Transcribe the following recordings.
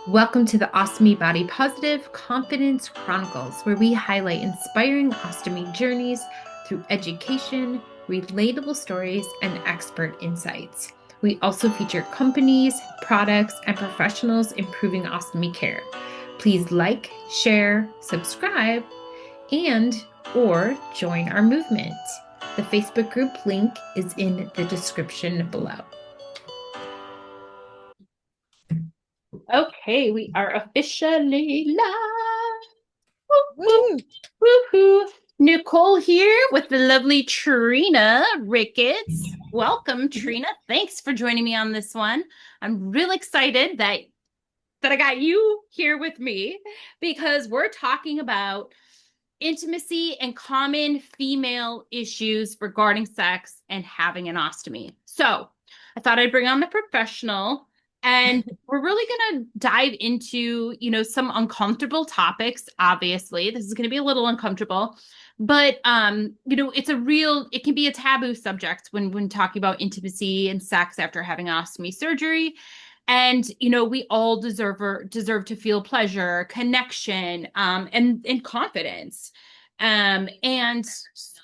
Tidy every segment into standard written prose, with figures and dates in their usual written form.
Welcome to the Ostomy Body Positive Confidence Chronicles, where we highlight inspiring ostomy journeys through education, relatable stories, and expert insights. We also feature companies, products, and professionals improving ostomy care. Please like, share, subscribe, and or join our movement. The Facebook group link is in the description below. Okay, we are officially live. Woo, woo, woo. Nicole here with the lovely Trina Ricketts. Welcome, Trina. Thanks for joining me on this one. I'm real excited that I got you here with me because we're talking about intimacy and common female issues regarding sex and having an ostomy. So I thought I'd bring on the professional, and we're really going to dive into, some uncomfortable topics. Obviously, this is going to be a little uncomfortable, but it can be a taboo subject when talking about intimacy and sex after having ostomy surgery. And we all deserve to feel pleasure, connection, and confidence. And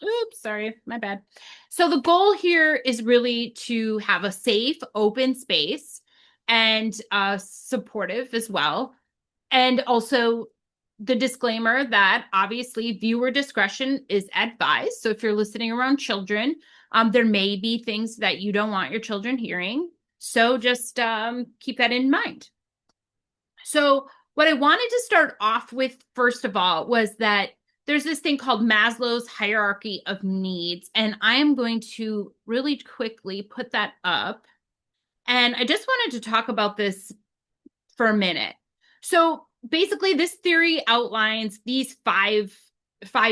oops, sorry, my bad. So the goal here is really to have a safe, open space and supportive as well. And also the disclaimer that obviously viewer discretion is advised. So if you're listening around children, there may be things that you don't want your children hearing. So just keep that in mind. So what I wanted to start off with, first of all, was that there's this thing called Maslow's hierarchy of needs. And I am going to really quickly put that up. And I just wanted to talk about this for a minute. So basically, this theory outlines these five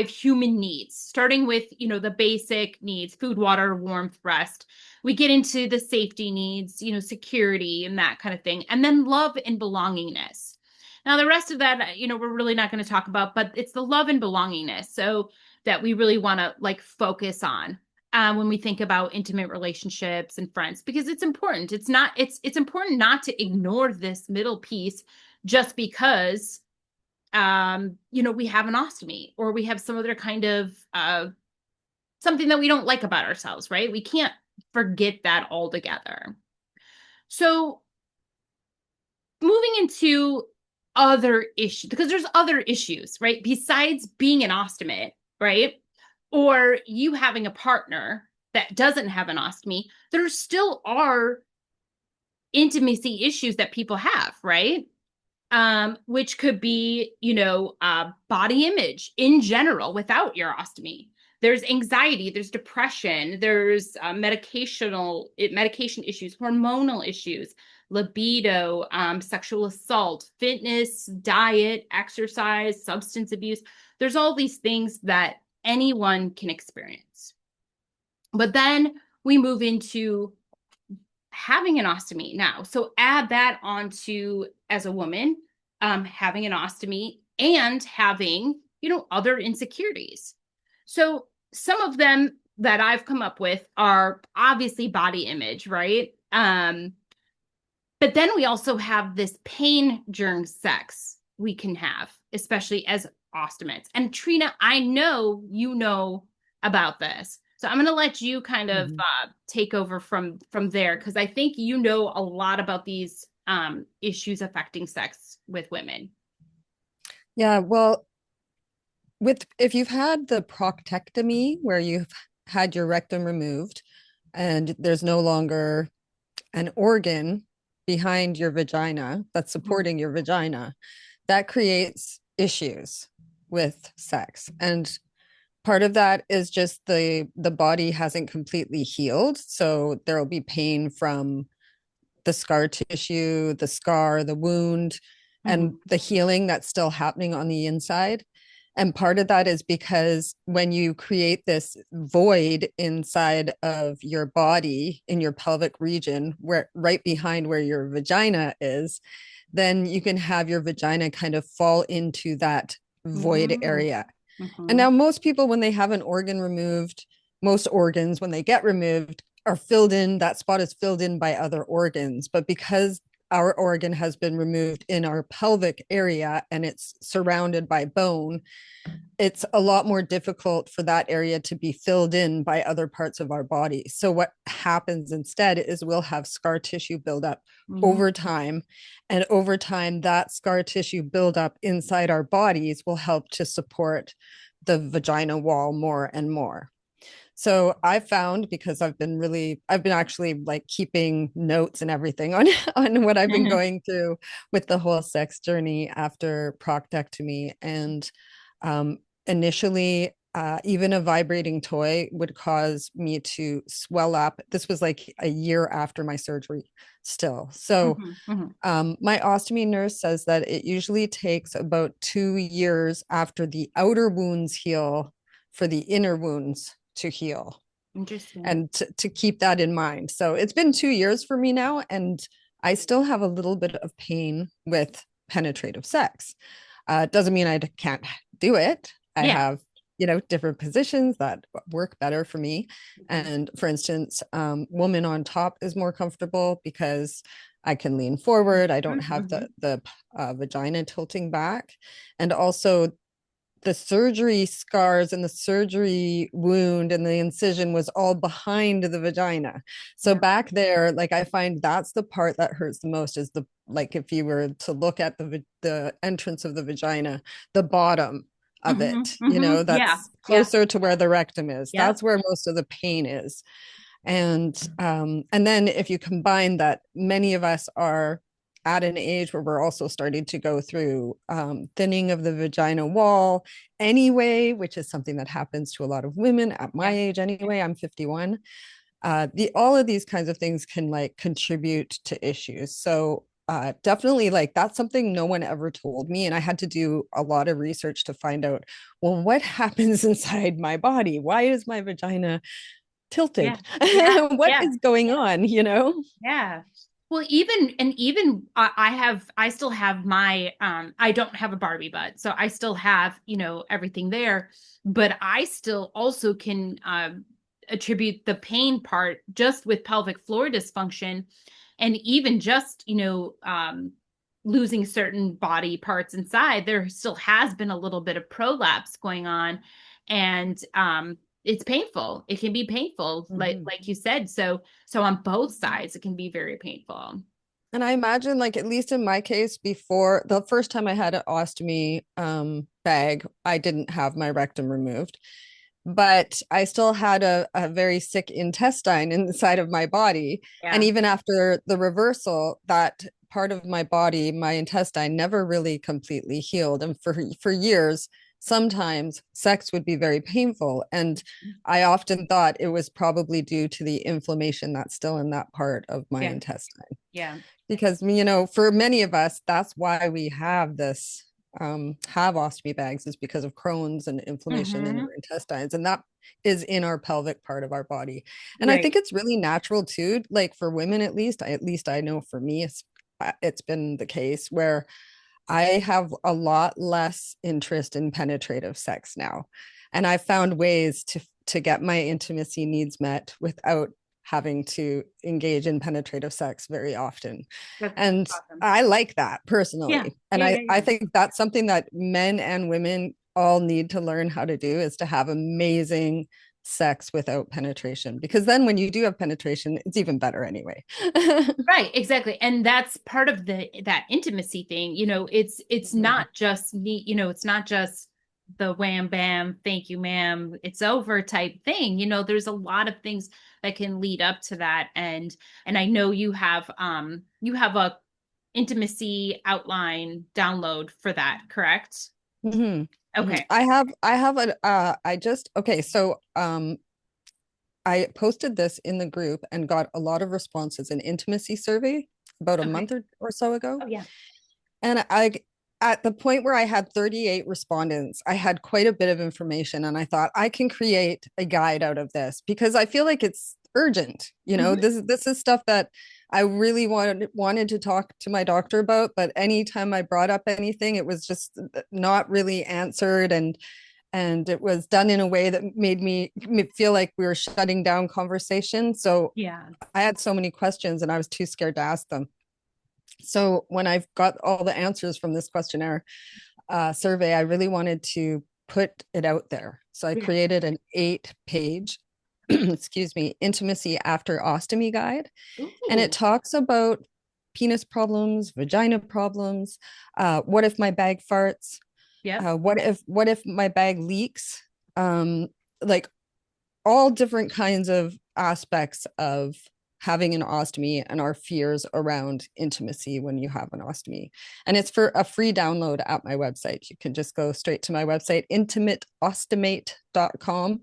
human needs, starting with, the basic needs: food, water, warmth, rest. We get into the safety needs, security and that kind of thing. And then love and belongingness. Now, the rest of that, we're really not going to talk about, but it's the love and belongingness. So that we really want to focus on when we think about intimate relationships and friends, because it's important. It's important not to ignore this middle piece just because we have an ostomy or we have some other kind of something that we don't like about ourselves, right? We can't forget that altogether. So moving into other issues, because there's other issues, right? Besides being an ostomate, right? Or you having a partner that doesn't have an ostomy, there still are intimacy issues that people have, right? Which could be, body image in general without your ostomy. There's anxiety, there's depression, there's medication issues, hormonal issues, libido, sexual assault, fitness, diet, exercise, substance abuse. There's all these things that anyone can experience. But then we move into having an ostomy now. So add that onto, as a woman, having an ostomy and having, other insecurities. So some of them that I've come up with are obviously body image, right? But then we also have this pain during sex we can have, especially as ostomates. And Trina, I know you know about this. So I'm going to let you kind of take over from there, because I think you know a lot about these issues affecting sex with women. Yeah, well, if you've had the proctectomy where you've had your rectum removed and there's no longer an organ behind your vagina that's supporting your vagina, that creates issues with sex. And part of that is just the body hasn't completely healed. So there'll be pain from the scar tissue, the scar, the wound, and the healing that's still happening on the inside. And part of that is because when you create this void inside of your body in your pelvic region, where right behind where your vagina is, then you can have your vagina kind of fall into that void area. And now most people, when they have an organ removed, most organs, when they get removed, are filled in, that spot is filled in by other organs. But because our organ has been removed in our pelvic area and it's surrounded by bone, it's a lot more difficult for that area to be filled in by other parts of our body. So what happens instead is we'll have scar tissue build up over time. And over time, that scar tissue buildup inside our bodies will help to support the vagina wall more and more. So I found, because I've been actually like keeping notes and everything on on what I've been going through with the whole sex journey after proctectomy. And initially, even a vibrating toy would cause me to swell up. This was like a year after my surgery still. So my ostomy nurse says that it usually takes about 2 years after the outer wounds heal for the inner wounds to heal. Interesting. And to keep that in mind. So it's been 2 years for me now, and I still have a little bit of pain with penetrative sex. Doesn't mean I can't do it. I have, different positions that work better for me. And for instance, woman on top is more comfortable because I can lean forward. I don't have the vagina tilting back. And also the surgery scars and the surgery wound and the incision was all behind the vagina. So back there, like I find that's the part that hurts the most, is the, like if you were to look at the entrance of the vagina, the bottom of it, that's closer to where the rectum is. That's where most of the pain is. And then if you combine that, many of us are at an age where we're also starting to go through thinning of the vagina wall anyway, which is something that happens to a lot of women at my age anyway. I'm 51. All of these kinds of things can like contribute to issues. So definitely, like, that's something no one ever told me. And I had to do a lot of research to find out, well, what happens inside my body? Why is my vagina tilted? What is going on, Yeah. Well, even I still have my I don't have a Barbie butt, so I still have, everything there, but I still also can attribute the pain part just with pelvic floor dysfunction, and even just, losing certain body parts inside. There still has been a little bit of prolapse going on, and it's painful. It can be painful, like you said. So on both sides, it can be very painful. And I imagine, like, at least in my case, before the first time I had an ostomy bag, I didn't have my rectum removed, but I still had a very sick intestine inside of my body. And even after the reversal, that part of my body, my intestine, never really completely healed. And for years, sometimes sex would be very painful. And I often thought it was probably due to the inflammation that's still in that part of my intestine. Yeah. Because, for many of us, that's why we have this, have ostomy bags, is because of Crohn's and inflammation in our intestines. And that is in our pelvic part of our body. And I think it's really natural too, like for women, at least I know for me, it's been the case where I have a lot less interest in penetrative sex now. And I found ways to get my intimacy needs met without having to engage in penetrative sex very often. And awesome. I like that personally. And I think that's something that men and women all need to learn how to do, is to have amazing sex without penetration, because then when you do have penetration, it's even better anyway. Right, exactly. And that's part of that intimacy thing. It's not just me, it's not just the wham bam, thank you ma'am, it's over type thing. There's a lot of things that can lead up to that. And I know you have a intimacy outline download for that, correct? Okay. I have okay. So I posted this in the group and got a lot of responses, an intimacy survey about a month or so ago. Oh yeah. And at the point where I had 38 respondents, I had quite a bit of information, and I thought I can create a guide out of this, because I feel like it's urgent. This is stuff that I really wanted to talk to my doctor about, but anytime I brought up anything, it was just not really answered, and it was done in a way that made me feel like we were shutting down conversation. So I had so many questions and I was too scared to ask them. So when I've got all the answers from this questionnaire survey, I really wanted to put it out there. So I Yeah. created an 8-page, excuse me, intimacy after ostomy guide. And it Ooh. talks about penis problems, vagina problems. What if my bag farts? Yep. What if my bag leaks? Like all different kinds of aspects of having an ostomy and our fears around intimacy when you have an ostomy. And it's for a free download at my website. You can just go straight to my website, intimateostomate.com,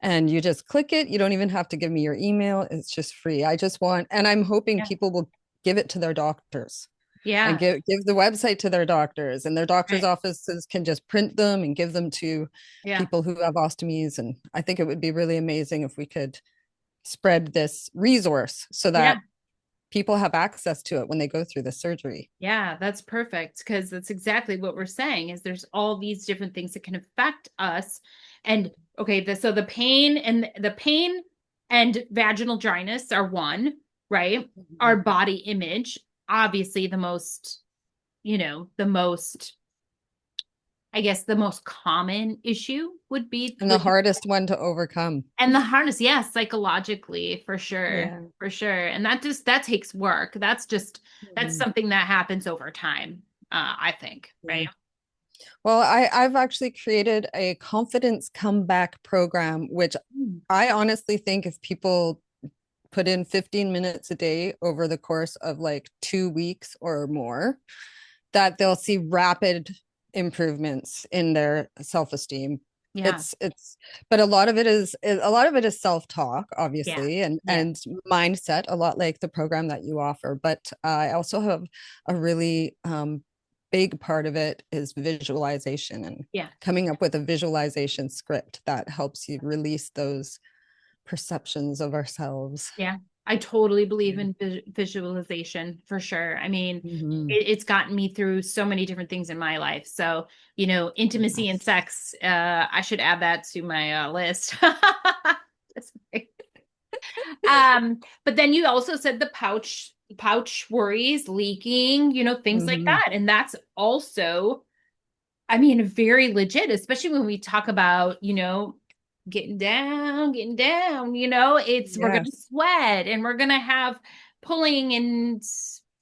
and you just click it. You don't even have to give me your email. It's just free. And I'm hoping Yeah. people will give it to their doctors and Yeah. give the website to their doctors, and their doctors' Right. offices can just print them and give them to Yeah. people who have ostomies. And I think it would be really amazing if we could spread this resource so Yeah. that people have access to it when they go through the surgery. Yeah, that's perfect because that's exactly what we're saying is there's all these different things that can affect us. And okay, so the pain and vaginal dryness are one, right? Our body image, obviously the most, I guess the most common issue would be And the would hardest one to overcome. and the harness, yes, psychologically, for sure. Yeah. For sure. And that takes work. That's Mhm. something that happens over time, I think, Yeah. right? Well, I've actually created a confidence comeback program, which Mm. I honestly think if people put in 15 minutes a day over the course of like 2 weeks or more, that they'll see rapid improvements in their self-esteem. Yeah. It's but a lot of it is self-talk, Yeah. obviously, and Yeah. mindset, a lot like the program that you offer. But I also have a really big part of it is visualization and Yeah. coming up with a visualization script that helps you release those perceptions of ourselves. Yeah. I totally believe in visualization for sure. I mean, Mhm. it's gotten me through so many different things in my life. So, intimacy and sex, I should add that to my list. Just but then you also said the pouch worries, leaking, things like Mhm. that. And that's also, I mean, very legit, especially when we talk about, getting down, we're gonna Yes. sweat and we're gonna have pulling and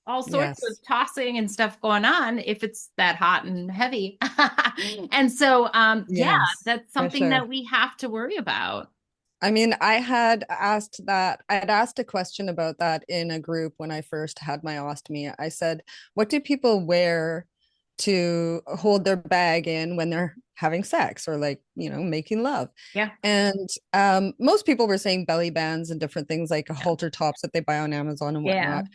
all sorts of Yes. tossing and stuff going on if it's that hot and heavy. And so yeah, Yes, that's for something sure. that we have to worry about. I mean, I had asked a question about that in a group when I first had my ostomy. I said, what do people wear to hold their bag in when they're having sex or like, making love? Yeah. And most people were saying belly bands and different things like Yeah. halter tops that they buy on Amazon and Yeah. whatnot.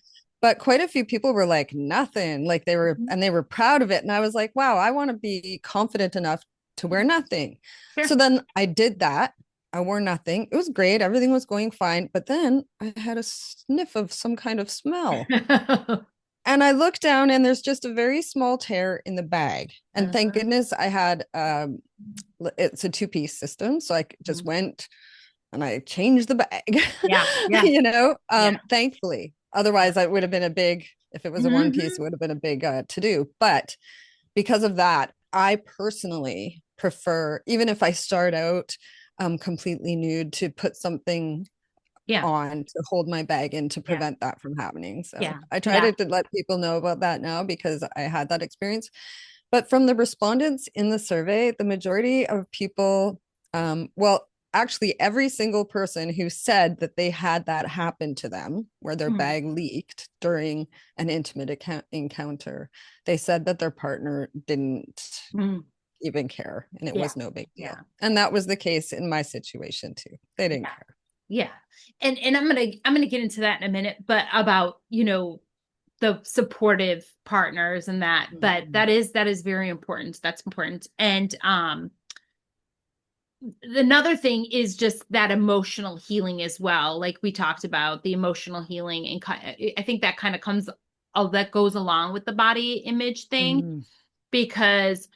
But quite a few people were like, nothing, like Mhm. they were proud of it. And I was like, wow, I want to be confident enough to wear nothing. So Sure. then I did that. I wore nothing. It was great. Everything was going fine. But then I had a sniff of some kind of smell. And I looked down and there's just a very small tear in the bag. And thank goodness I had it's a two-piece system. So I just went and I changed the bag, Yeah. Yeah. Yeah. thankfully. Otherwise, it would have been a big, if it was a one piece, Hmm. it would have been a big to do. But because of that, I personally prefer, even if I start out completely nude, to put something Yeah. on to hold my bag in to Yeah. prevent that from happening. So Yeah. I try Yeah. to let people know about that now because I had that experience. But from the respondents in the survey, the majority of people, well, actually, every single person who said that they had that happen to them, where their Mm. bag leaked during an intimate encounter, they said that their partner didn't Mm. even care and it Yeah. was no big deal. Yeah. And that was the case in my situation too. They didn't Yeah. care. Yeah. And I'm gonna get into that in a minute, but about, the supportive partners and that. But Mhm. that is very important. That's important. And another thing is just that emotional healing as well. Like we talked about the emotional healing, and I think that kind of that goes along with the body image thing Mhm. because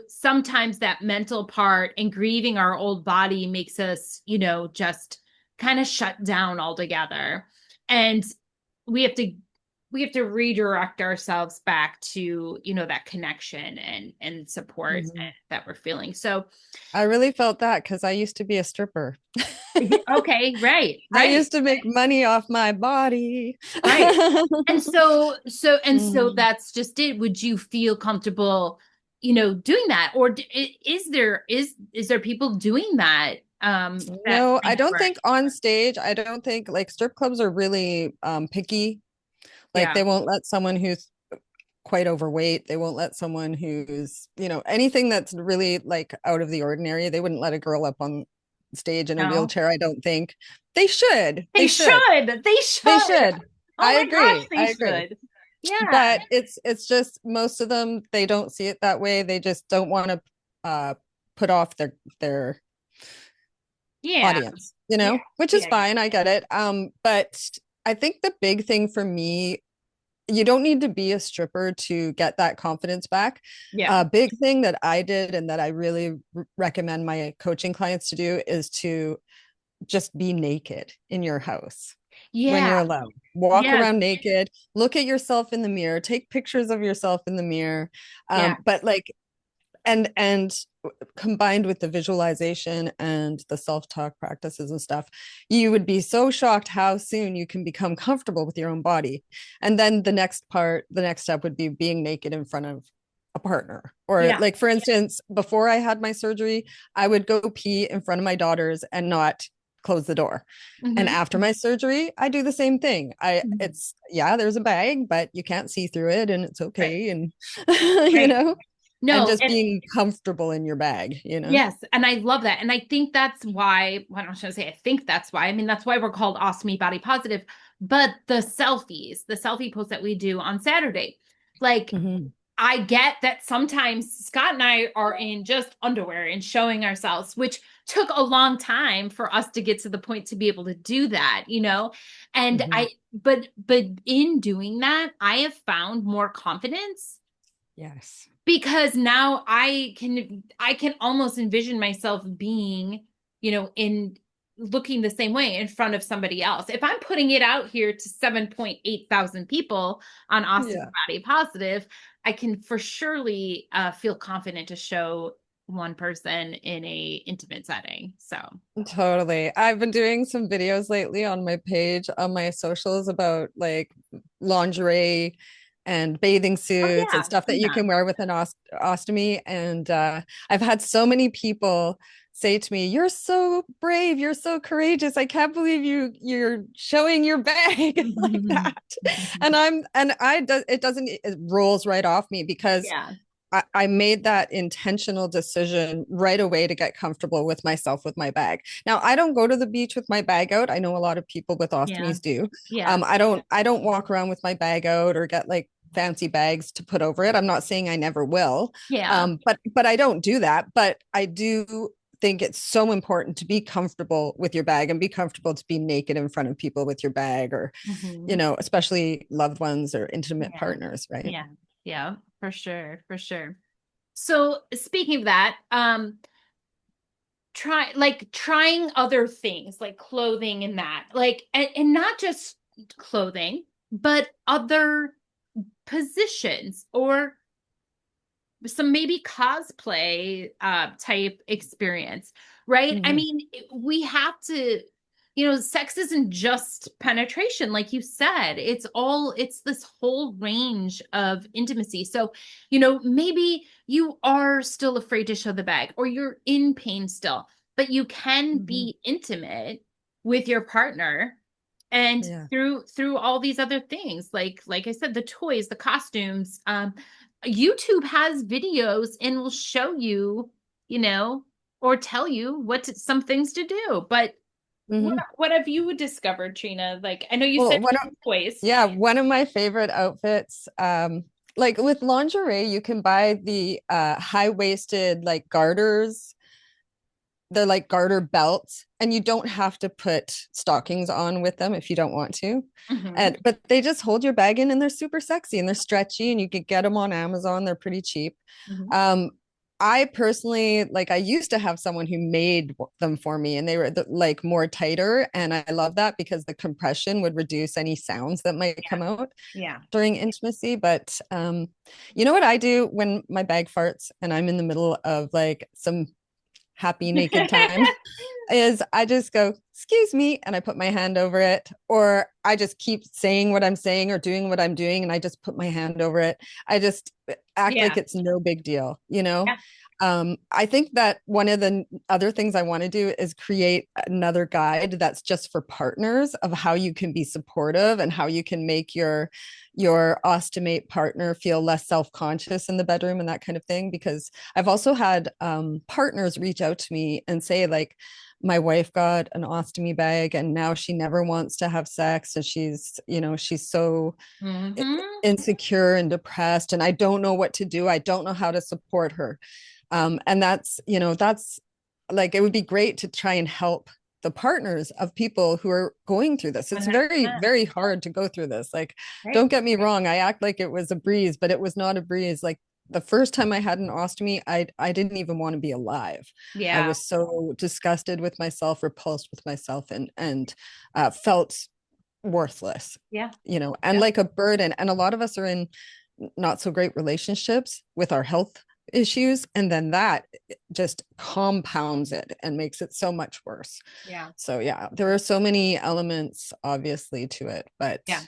sometimes that mental part and grieving our old body makes us just kind of shut down altogether, and we have to we have to redirect ourselves back to, that connection and support Mhm. that we're feeling. So, I really felt that because I used to be a stripper. okay, right, I right, used to make money off my body. right. And so Mm. that's just it. Would you feel comfortable, doing that? Or is there people doing that that No, I think don't right? think on stage, I don't think like strip clubs are really picky. Like Yeah. they won't let someone who's quite overweight. They won't let someone who's, anything that's really like out of the ordinary. They wouldn't let a girl up on stage in a No. wheelchair. I don't think they should. They They should. should. They They should. should. Oh I my gosh, agree. they I agree. should. Yeah. But it's just most of them, they don't see it that way. They just don't want to put off their Yeah. audience, Yeah. which is Yeah. fine. I get it. But I think the big thing for me, you don't need to be a stripper to get that confidence back. Yeah. A big thing that I did and that I really recommend my coaching clients to do is to just be naked in your house when Yeah. you're alone. Walk Yes. around naked, look at yourself in the mirror, take pictures of yourself in the mirror. Yeah. But like, and combined with the visualization and the self-talk practices and stuff, you would be so shocked how soon you can become comfortable with your own body. And then the next step would be being naked in front of a partner. Or Yeah. like for instance, before I had my surgery, I would go pee in front of my daughters and not close the door. And Hmm. after my surgery, I do the same thing. Hmm. It's, yeah, there's a bag, but you can't see through it and it's Right. okay. And, Right. and No, just being comfortable in your bag. yes, and I love that. And I think that's why, well, I'm not going to say I think that's why. I mean, that's why we're called Ostomy Body Positive. But the selfie posts that we do on Saturday, like Mm-hmm. I get that sometimes Scott and I are in just underwear and showing ourselves, which took a long time for us to get to the point to be able to do that. And Mm-hmm. but in doing that, I have found more confidence Yes. because now I can almost envision myself being, in looking the same way in front of somebody else. If I'm putting it out here to 7.8 thousand people on Austin Yeah. Body Positive, I can for surely feel confident to show one person in a intimate setting. So, Totally. I've been doing some videos lately on my page, on my socials about like lingerie and bathing oh suits and yeah, stuff that see you that. can wear with an ostomy. And I've had so many people say to me, "You're so brave. You're so courageous. I can't believe you're showing your bag like that." It doesn't, it rolls right off me because Yeah, I made that intentional decision right away to get comfortable with myself with my bag. Now, I don't go to the beach with my bag out. I know a lot of people with yeah, ostomies do. yeah, I don't walk around with my bag out or get like fancy bags to put over it. I'm not saying I never will. yeah. But I don't do that. But I do think it's so important to be comfortable with your bag and be comfortable to be naked in front of people with your bag or, Hmm. especially loved ones or intimate Yeah, partners, right? yeah, yeah, for sure, for sure. So speaking of that, trying other things like clothing and that, like, and not just clothing, but other positions or some maybe cosplay type experience, right? I Mhm. mean, we have to, sex isn't just penetration, like you said. It's this whole range of intimacy. So, maybe you are still afraid to show the bag or you're in pain still, but you can Mhm. be intimate with your partner and Yeah. through all these other things, like I said, the toys, the costumes. YouTube has videos and will show you, or tell you some things to do. But what Mhm. what have you discovered, Trina? Like, I know you said Well, toys. yeah, one of my favorite outfits, like with lingerie, you can buy the high-waisted like garters. They're like garter belts, and you don't have to put stockings on with them if you don't want to. Hmm. But they just hold your bag in and they're super sexy and they're stretchy and you could get them on Amazon. They're pretty cheap. Hmm. Um, I personally, like, I used to have someone who made them for me, and they were like more tighter. And I love that because the compression would reduce any sounds that might come out Yeah. during intimacy. But you know what I do when my bag farts and I'm in the middle of like some happy naked time is I just go, excuse me, and I put my hand over it, or I just keep saying what I'm saying or doing what I'm doing, and I just put my hand over it. I just act like Yeah. it's no big deal, you know? Yeah. I think that one of the other things I want to do is create another guide that's just for partners of how you can be supportive and how you can make your ostomate partner feel less self-conscious in the bedroom and that kind of thing. Because I've also had partners reach out to me and say, like, my wife got an ostomy bag and now she never wants to have sex, and she's so Mm-hmm. insecure and depressed, and I don't know what to do. I don't know how to support her. And that's like, it would be great to try and help the partners of people who are going through this. It's very, 100%. very hard to go through this. Like, Right. don't get me wrong, I act like it was a breeze, but it was not a breeze. Like, the first time I had an ostomy, I didn't even want to be alive. I Yeah. was so disgusted with myself, repulsed with myself, and felt worthless, Yeah. and Yeah. like a burden. And a lot of us are in not so great relationships with our health issues, and then that just compounds it and makes it so much worse. Yeah. So yeah, there are so many elements obviously to it, but Yeah.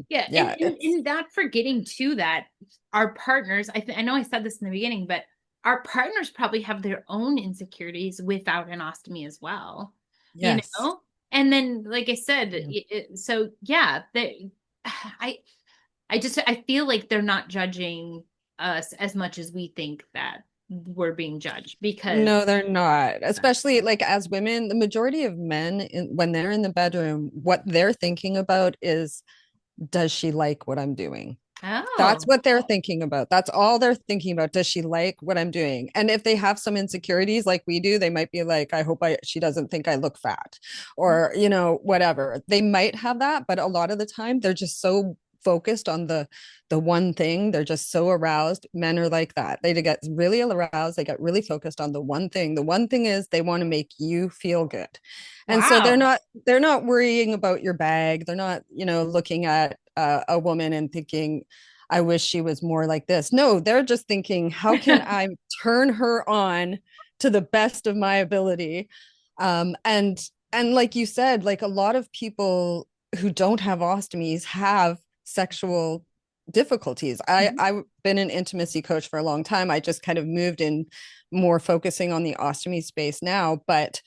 Yeah. And, yeah, and, it's and not forgetting too that our partners, I know I said this in the beginning, but our partners probably have their own insecurities without an ostomy as well, you yes. know? And then, like I said, Yeah. so yeah, I, I feel like they're not judging us as much as we think that we're being judged because, No, they're not. Especially like as women, the majority of men when they're in the bedroom, what they're thinking about is, does she like what I'm doing? That's oh, what they're thinking about. That's all they're thinking about. Does she like what I'm doing? And if they have some insecurities like we do, they might be like, I hope she doesn't think I look fat, or, whatever. They might have that, but a lot of the time they're just so focused on the one thing. They're just so aroused. Men are like that. They get really aroused. They get really focused on the one thing. The one thing is they want to make you feel good. And so they're wow. not they're not worrying about your bag. They're not, looking at a woman and thinking, I wish she was more like this. No, they're just thinking, how can I turn her on to the best of my ability? And like you said, like a lot of people who don't have ostomies have sexual difficulties. I've been an intimacy coach for a long time. I just kind of moved in more focusing on the ostomy space now, but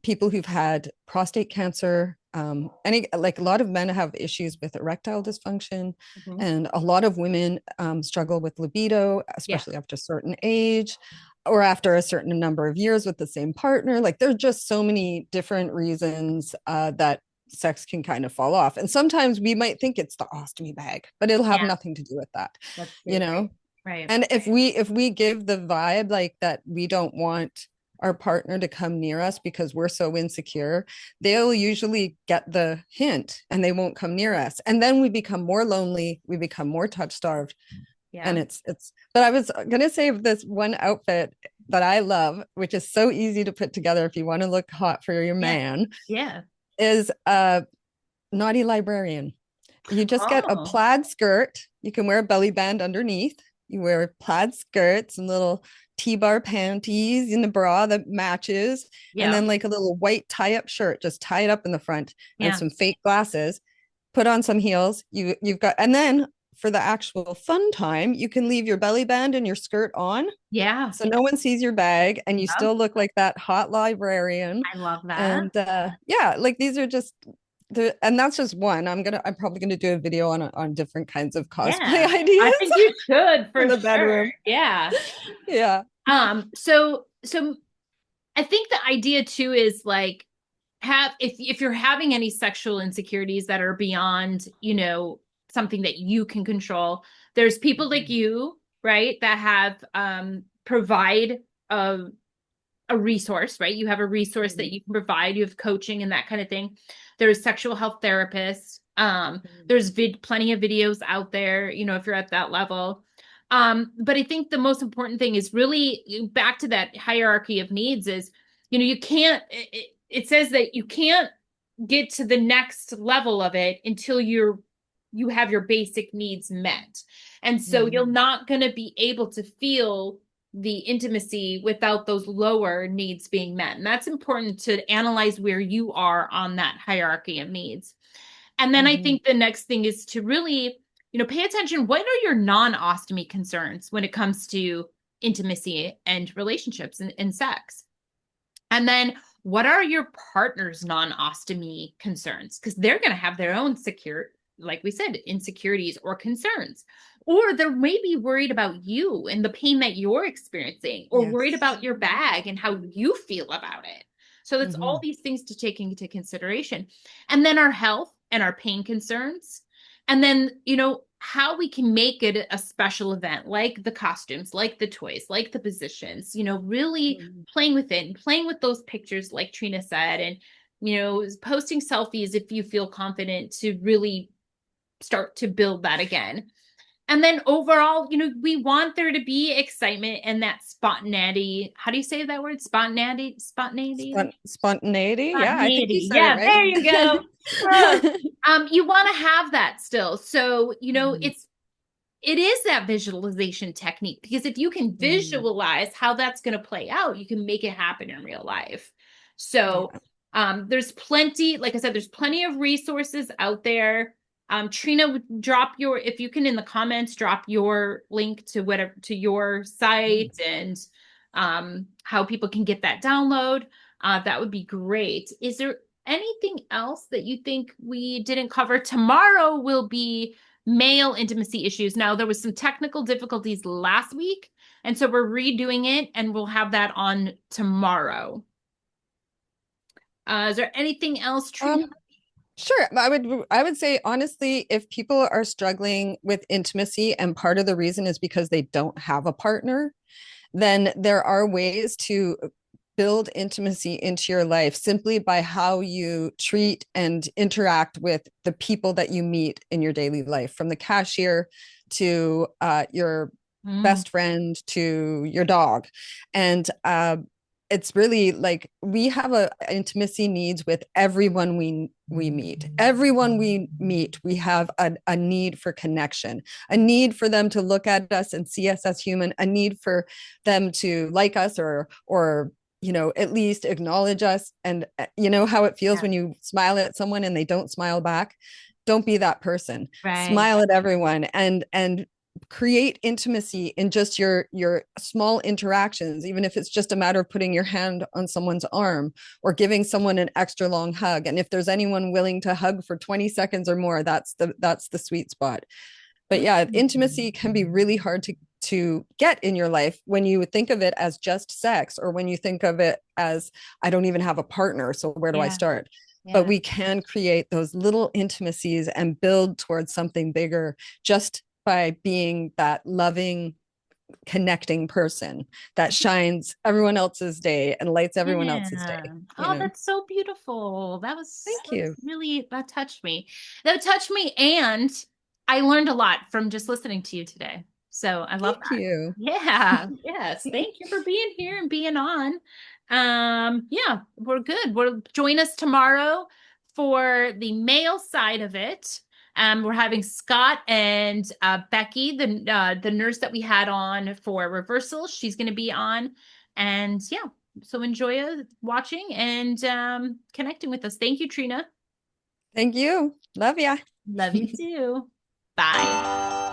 people who've had prostate cancer, any like a lot of men have issues with erectile dysfunction, Mhm. and a lot of women struggle with libido, Yeah. especially after a certain age or after a certain number of years with the same partner. Like, there's just so many different reasons that sex can kind of fall off. And sometimes we might think it's the ostomy bag, but it'll have Yeah. nothing to do with that, That's you true. know? Right. And if we give the vibe like that, we don't want our partner to come near us because we're so insecure, they'll usually get the hint and they won't come near us. And then we become more lonely, we become more touch starved. Yeah. And it's but I was gonna say this one outfit that I love, which is so easy to put together if you want to look hot for your Yeah. man, Yeah. is a naughty librarian. You just get a Oh, plaid skirt. You can wear a belly band underneath. You wear plaid skirts and little T-bar panties in the bra that matches, and yeah. then like a little white tie-up shirt. Just tie it up in the front, and Yeah. some fake glasses. Put on some heels. You've got, and then for the actual fun time, you can leave your belly band and your skirt on, Yeah. so no one sees your bag, and you Yep. still look like that hot librarian. I love that. And yeah, like these are just and that's just one. I'm probably gonna do a video on different kinds of cosplay Yeah. ideas I think you should in for the sure. bedroom. Yeah. Yeah. So I think the idea too is like have if you're having any sexual insecurities that are beyond, something that you can control, there's people like you, right, that have provide a a resource, right? You have a resource that Mhm. you can provide, you have coaching and that kind of thing. There's sexual health therapists. Mhm. There's plenty of videos out there, if you're at that level. But I think the most important thing is really back to that hierarchy of needs is, you can't, it says that you can't get to the next level of it until you have your basic needs met. And so you're not going to be able to feel the intimacy without those lower needs being met. And that's important to analyze where you are on that hierarchy of needs. And then I think the next thing is to really, pay attention. What are your non-ostomy concerns when it comes to intimacy and relationships and sex? And then what are your partner's non-ostomy concerns? Because they're going to have their own like we said, insecurities or concerns. Or they're maybe worried about you and the pain that you're experiencing, or worried about your bag and how you feel about it. So that's all these things to take into consideration. And then our health and our pain concerns. And then, how we can make it a special event, like the costumes, like the toys, like the positions, really playing with it and playing with those pictures, like Trina said, and, posting selfies if you feel confident to really start to build that again. And then overall, we want there to be excitement and that spontaneity. How do you say that word? Spontaneity? Spontaneity. Yeah, I think you Spontaneity. said it Yeah, right. there you go. You want to have that still. So, it is that visualization technique, because if you can visualize how that's going to play out, you can make it happen in real life. So, there's plenty, like I said, there's plenty of resources out there. Trina would if you can in the comments, drop your link to your site and how people can get that download. That would be great. Is there anything else that you think we didn't cover? Tomorrow will be male intimacy issues. Now, there was some technical difficulties last week, and so we're redoing it, and we'll have that on tomorrow. Is there anything else, Trina? Sure. I would say honestly, if people are struggling with intimacy and part of the reason is because they don't have a partner, then there are ways to build intimacy into your life simply by how you treat and interact with the people that you meet in your daily life, from the cashier to your best friend to your dog. And it's really like we have intimacy needs with everyone we meet. Everyone we meet, we have a need for connection, a need for them to look at us and see us as human, a need for them to like us or at least acknowledge us. And how it feels when you smile at someone and they don't smile back. Don't be that person. Right. Smile at everyone and create intimacy in just your small interactions, even if it's just a matter of putting your hand on someone's arm or giving someone an extra long hug. And if there's anyone willing to hug for 20 seconds or more, that's the sweet spot. But yeah, intimacy can be really hard to get in your life when you think of it as just sex, or when you think of it as, I don't even have a partner, so where do I start? But we can create those little intimacies and build towards something bigger just by being that loving, connecting person that shines everyone else's day and lights everyone else's day. Oh, that's so beautiful. Thank you. Really, that touched me. That touched me. And I learned a lot from just listening to you today. So I love that. Thank you. Yeah. Yes. Thank you for being here and being on. Yeah, we're good. Join us tomorrow for the male side of it. We're having Scott and Becky, the nurse that we had on for reversal. She's going to be on, and yeah, so enjoy watching and connecting with us. Thank you, Trina. Thank you. Love ya. Love you too. Bye.